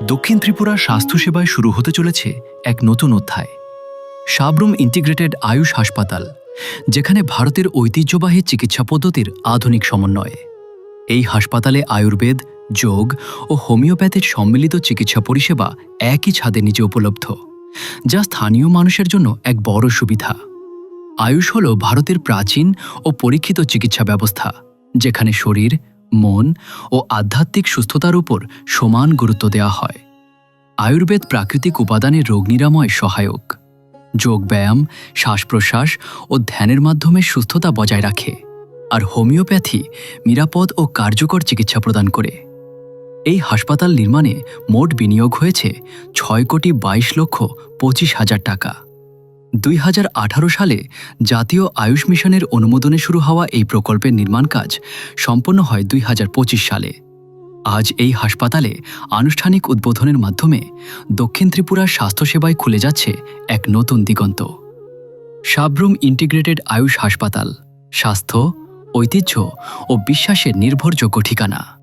দক্ষিণ ত্রিপুরা স্বাস্থ্যসেবায় শুরু হতে চলেছে এক নতুন অধ্যায়। সাব্রুম ইন্টিগ্রেটেড আয়ুষ হাসপাতাল, যেখানে ভারতের ঐতিহ্যবাহী চিকিৎসা পদ্ধতির আধুনিক সমন্বয়ে। এই হাসপাতালে আয়ুর্বেদ, যোগ ও হোমিওপ্যাথির সম্মিলিত চিকিৎসা পরিষেবা একই ছাদে নিচে উপলব্ধ, যা স্থানীয় মানুষের জন্য এক বড় সুবিধা। আয়ুষ হল ভারতের প্রাচীন ও পরীক্ষিত চিকিৎসা ব্যবস্থা, যেখানে শরীর, মন ও আধ্যাত্মিক সুস্থতার উপর সমান গুরুত্ব দেওয়া হয়। আয়ুর্বেদ প্রাকৃতিক উপাদানের রোগ নিরাময় সহায়ক। যোগব্যায়াম, শ্বাস প্রশ্বাস ও ধ্যানের মাধ্যমে সুস্থতা বজায় রাখে, আর হোমিওপ্যাথি নিরাপদ ও কার্যকর চিকিৎসা প্রদান করে। এই হাসপাতাল নির্মাণে মোট বিনিয়োগ হয়েছে ৬,২২,২৫,০০০ টাকা। ২০১৮ সালে জাতীয় আয়ুষ মিশনের অনুমোদনে শুরু হওয়া এই প্রকল্পের নির্মাণ কাজ সম্পন্ন হয় ২০২৫ সালে। আজ এই হাসপাতালে আনুষ্ঠানিক উদ্বোধনের মাধ্যমে দক্ষিণ ত্রিপুরার স্বাস্থ্যসেবায় খুলে যাচ্ছে এক নতুন দিগন্ত। সাব্রুম ইন্টিগ্রেটেড আয়ুষ হাসপাতাল, স্বাস্থ্য, ঐতিহ্য ও বিশ্বাসের নির্ভরযোগ্য ঠিকানা।